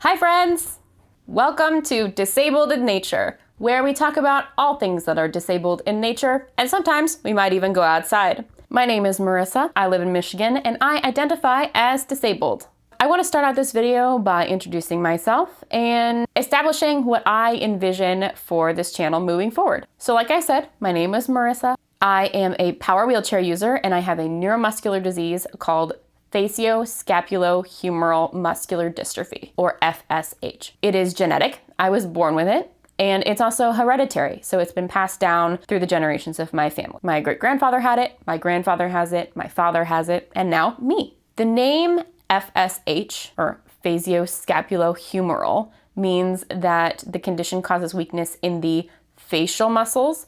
Hi friends! Welcome to Disabled in Nature, where we talk about all things that are disabled in nature, and sometimes we might even go outside. My name is Marisa, I live in Michigan, and I identify as disabled. I want to start out this video by introducing myself and establishing what I envision for this channel moving forward. So like I said, my name is Marisa. I am a power wheelchair user and I have a neuromuscular disease called facioscapulohumeral muscular dystrophy, or FSH. It is genetic. I was born with it. And it's also hereditary, so it's been passed down through the generations of my family. My great-grandfather had it, my grandfather has it, my father has it, and now me. The name FSH, or facioscapulohumeral, means that the condition causes weakness in the facial muscles,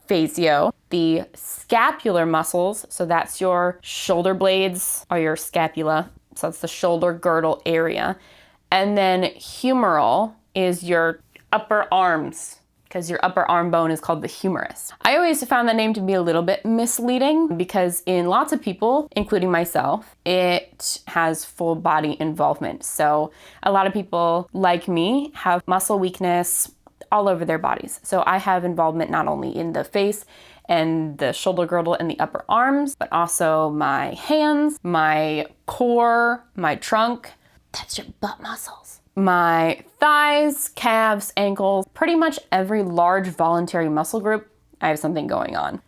facio, the scapular muscles, so that's your shoulder blades or your scapula, so that's the shoulder girdle area, and then humeral is your upper arms, because your upper arm bone is called the humerus. I always found that name to be a little bit misleading because in lots of people, including myself, it has full body involvement. So a lot of people like me have muscle weakness all over their bodies. So I have involvement not only in the face and the shoulder girdle and the upper arms, but also my hands, my core, my trunk. That's your butt muscles. My thighs, calves, ankles, pretty much every large voluntary muscle group, I have something going on.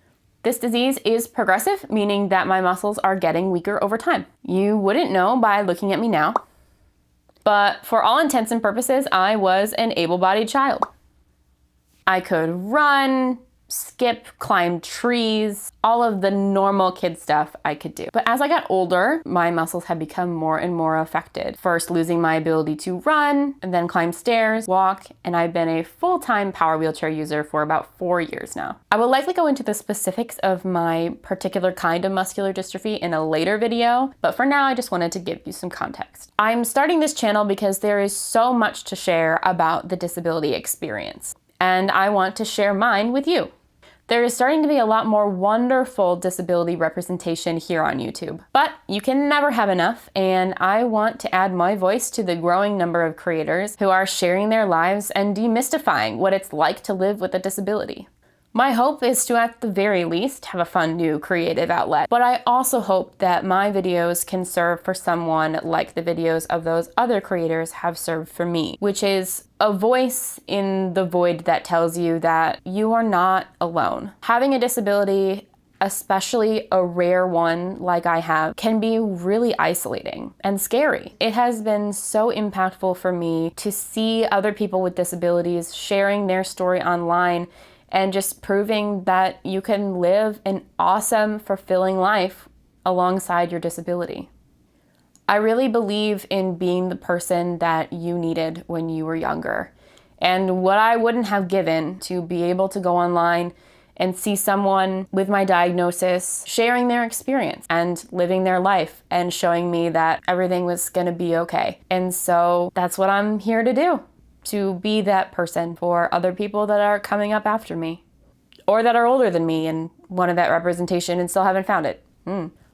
This disease is progressive, meaning that my muscles are getting weaker over time. You wouldn't know by looking at me now, but for all intents and purposes, I was an able-bodied child. I could run, skip, climb trees, all of the normal kid stuff I could do. But as I got older, my muscles had become more and more affected. First losing my ability to run, and then climb stairs, walk, and I've been a full-time power wheelchair user for about 4 years now. I will likely go into the specifics of my particular kind of muscular dystrophy in a later video, but for now I just wanted to give you some context. I'm starting this channel because there is so much to share about the disability experience, and I want to share mine with you. There is starting to be a lot more wonderful disability representation here on YouTube, but you can never have enough, and I want to add my voice to the growing number of creators who are sharing their lives and demystifying what it's like to live with a disability. My hope is to, at the very least, have a fun new creative outlet, but I also hope that my videos can serve for someone like the videos of those other creators have served for me, which is a voice in the void that tells you that you are not alone. Having a disability, especially a rare one like I have, can be really isolating and scary. It has been so impactful for me to see other people with disabilities sharing their story online and just proving that you can live an awesome, fulfilling life alongside your disability. I really believe in being the person that you needed when you were younger, and what I wouldn't have given to be able to go online and see someone with my diagnosis sharing their experience and living their life and showing me that everything was gonna be okay. And so that's what I'm here to do. To be that person for other people that are coming up after me or that are older than me and wanted that representation and still haven't found it.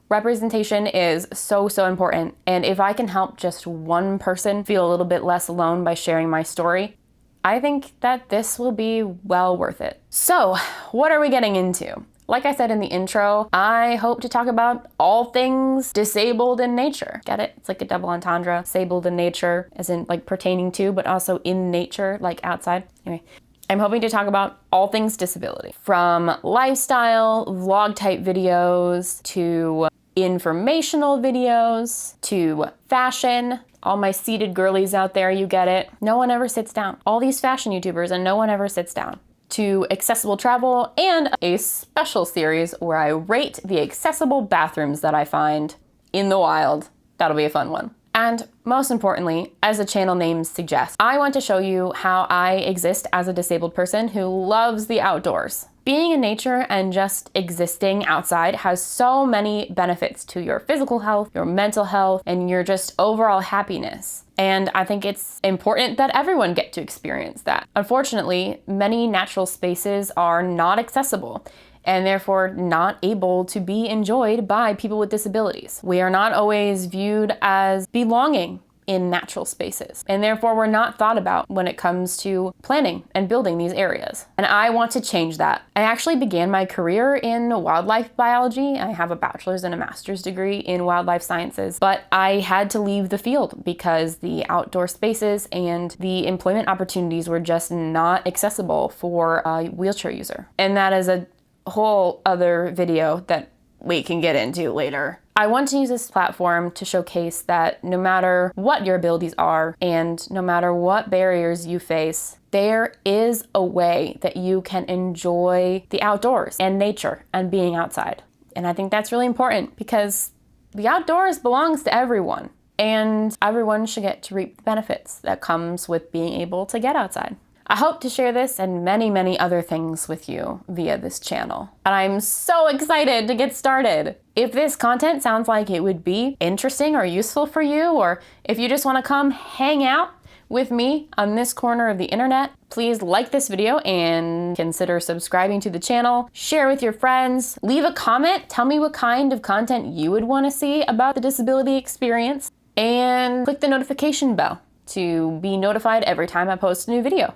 Representation is so important, and if I can help just one person feel a little bit less alone by sharing my story, I think that this will be well worth it. So, what are we getting into? Like I said in the intro, I hope to talk about all things disabled in nature. Get it? It's like a double entendre. Disabled in nature, as in like pertaining to, but also in nature, like outside. Anyway, I'm hoping to talk about all things disability. From lifestyle, vlog type videos, to informational videos, to fashion. All my seated girlies out there, you get it. No one ever sits down. All these fashion YouTubers and no one ever sits down. To accessible travel, and a special series where I rate the accessible bathrooms that I find in the wild. That'll be a fun one. And most importantly, as the channel name suggests, I want to show you how I exist as a disabled person who loves the outdoors. Being in nature and just existing outside has so many benefits to your physical health, your mental health, and your just overall happiness. And I think it's important that everyone get to experience that. Unfortunately, many natural spaces are not accessible and therefore not able to be enjoyed by people with disabilities. We are not always viewed as belonging in natural spaces, and therefore were not thought about when it comes to planning and building these areas. And I want to change that. I actually began my career in wildlife biology. I have a bachelor's and a master's degree in wildlife sciences, but I had to leave the field because the outdoor spaces and the employment opportunities were just not accessible for a wheelchair user. And that is a whole other video that we can get into later. I want to use this platform to showcase that no matter what your abilities are and no matter what barriers you face, there is a way that you can enjoy the outdoors and nature and being outside. And I think that's really important because the outdoors belongs to everyone, and everyone should get to reap the benefits that comes with being able to get outside. I hope to share this and many, many other things with you via this channel. And I'm so excited to get started. If this content sounds like it would be interesting or useful for you, or if you just want to come hang out with me on this corner of the internet, please like this video and consider subscribing to the channel, share with your friends, leave a comment, tell me what kind of content you would want to see about the disability experience, and click the notification bell to be notified every time I post a new video.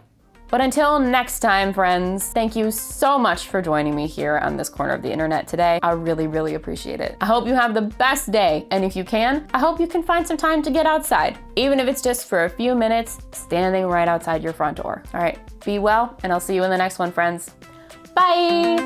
But until next time, friends, thank you so much for joining me here on this corner of the internet today. I really, really appreciate it. I hope you have the best day, and if you can, I hope you can find some time to get outside, even if it's just for a few minutes, standing right outside your front door. All right, be well, and I'll see you in the next one, friends. Bye!